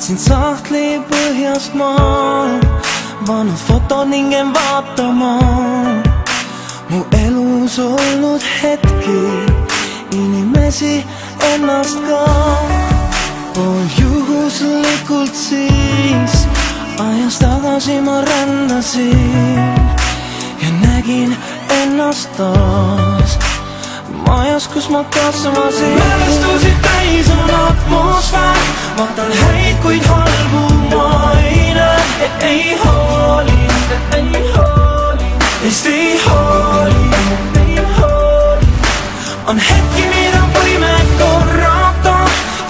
võtsin sahtli põhjast maa, panen fotod ning jään vaatama mu elus olnud hetki, inimesi, ennast ka. Pool juhuslikult siis ajas tagasi ma rändasin ja nägin ennast taas majas, kus ma kasvasin. Mälestusi täis on atmosfäär, vaatan häid, kuid halbu ma ei näe. Ei hooli, neist ei hooli. On hetki, mida võime korrata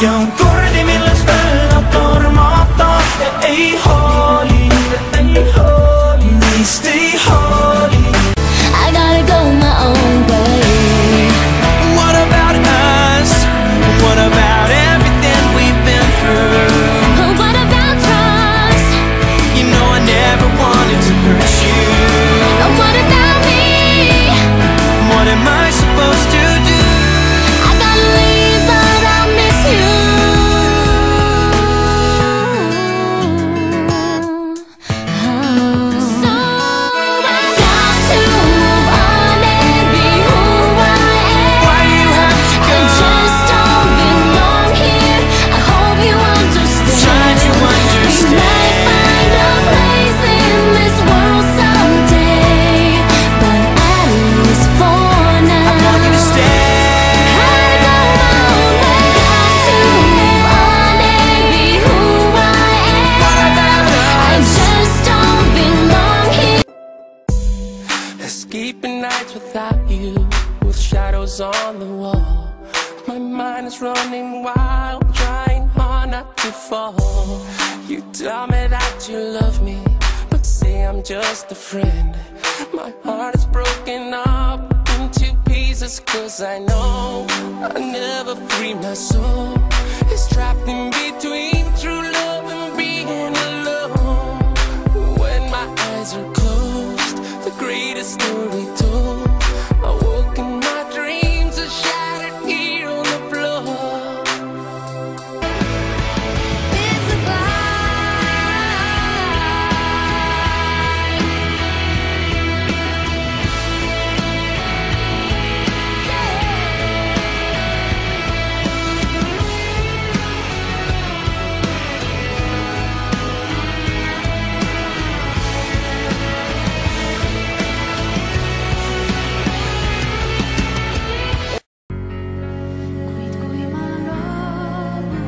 ja on kordi, millest mööda tormata. Ei hooli, neist ei hooli. I gotta go my own way. What about us? What about everything we've been through? What about trust? You know I never wanted to hurt you. What about me? What am I supposed to do? I gotta leave, but I'll miss you. So I got to move on and be who I am. Why you have to go? I just don't belong here. I hope you understand. Try to understand. We might find a place in this world someday, but at least for now, I want you to stay. gotta go my own way. Got to move on and be who I am. What about I us? just don't belong here. Escaping nights without you, with shadows on the wall. My mind is running wild, trying hard not to fall. You tell me that you love me, but say I'm just a friend. My heart is broken up into pieces, cause I know I'll never free my soul. It's trapped in between true love and being alone. When my eyes are closed, the greatest story told. I woke in my dreams, are shattered here on the floor. It's a kuid kui ma loobun,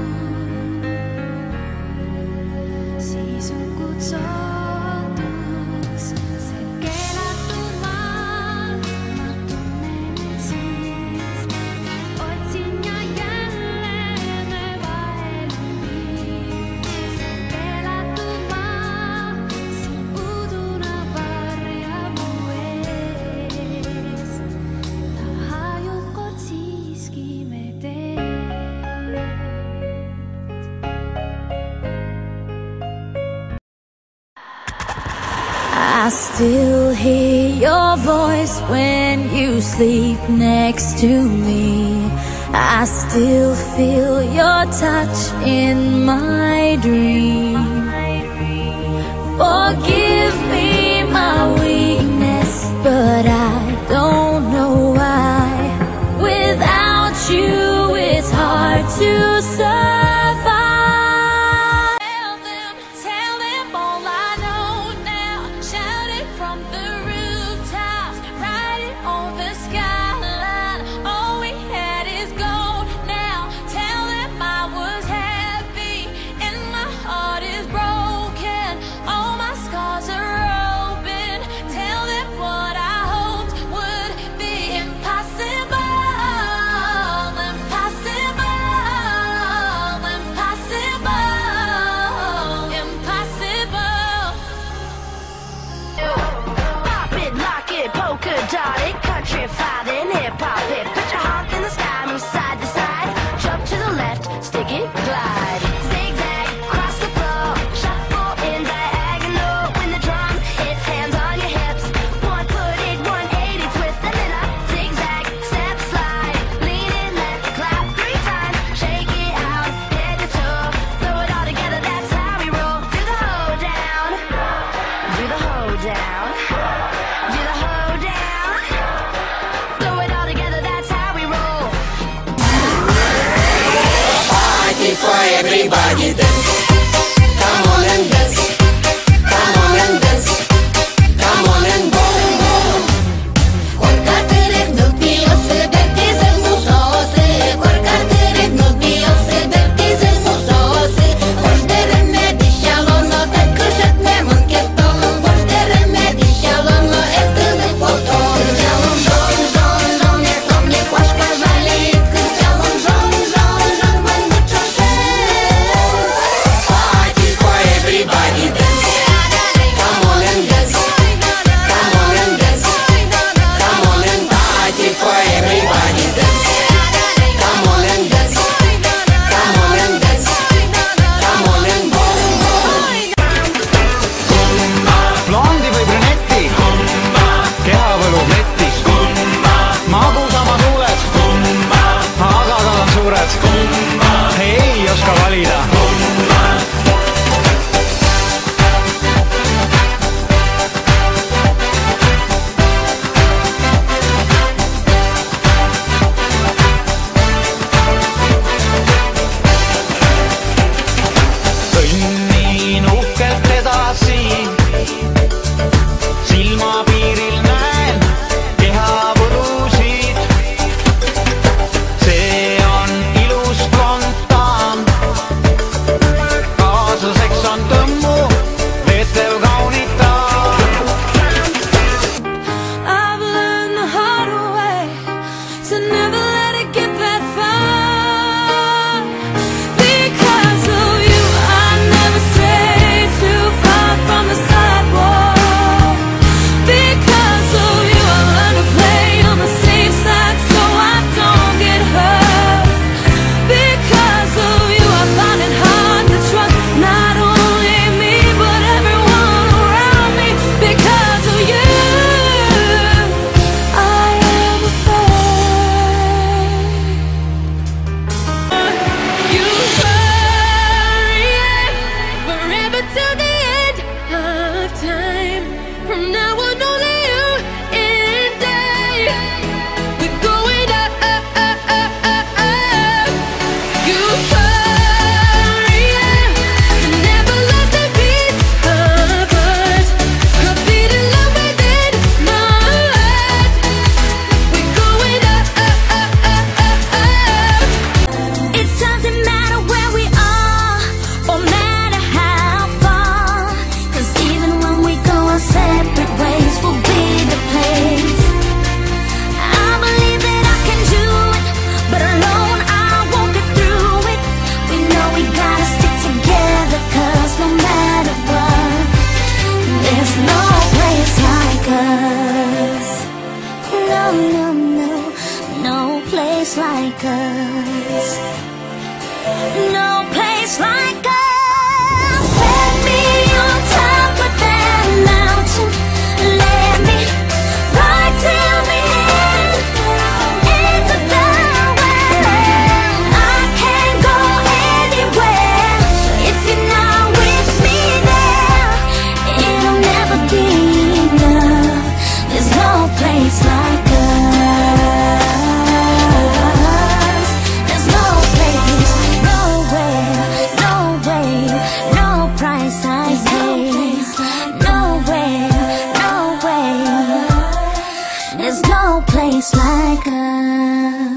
siis hukud sootuks see keelatud maal. Ma tunnen, et siis otsin ja jälle me vaelume. See keelatud maa siin uduna varjab mu eest. Ta hajub kord siiski me teed. I still hear your voice when you sleep next to me. I still feel your touch in my dream. Forgive me my weakness, but I don't know why. Without you, it's hard to survive. Tell them all I know now. Shout it from the rooftops, write it on the skyline. All we had is gold now. Tell them I was happy everybody dance. Come on and dance. Come on and dance. Come on and boom boom. Oricare nu biose, dertize musose. Oricare nu biose, dertize musose. Orice remedi shalom, te câșet me mâncheto. Orice remedi shalom, e tâlâi potom. Shalom, jon, jon, jon, e somne coașca valit. Shalom, jon, jon, jon, mai mucho party for everybody dance. Come on and dance. Come on and dance. Come on and party for everybody dance. Come on and dance. Come on and dance. Come on and boom boom. blondi või brünetti, keha võlub letis. magusama tuuled, aga tal on suured, ei oska valida. kõnnin uhkelt edasi, silmapiiril näen kehavõlusid. see on ilus spontaan, kaaslaseks on tõmmu, veetev kaunitaan. I've learned the hard way to never let it get that far. Because of you, I never stray too far from the sidewalk. Because of you, I learned to play on the safe side so I don't get hurt. Because of you, I find it hard to trust not only me but everyone around me. Because of you, I am afraid. You hurry forever till the end of time. From now on, only you and I. We're going up, up, up, up, up, up. You hurry and never lost the beat of us. You're beating love within my heart. We're going up, up, up, up, up, up. It doesn't matter where we are, or matter how far. 'Cause even when we go our separate ways, we'll be the place. I believe that I can do it, but alone I won't get through it. We know we gotta stick together, 'cause no matter what, there's no place like us. No, no, no, no place like us. No place like us. Set me on top of that mountain. Let me ride till the end. Into the world. I can't go anywhere if you're not with me there. It'll never be enough. There's no place like us. There's no place, nowhere, no way, no price I pay. Nowhere, no way. There's no place like us.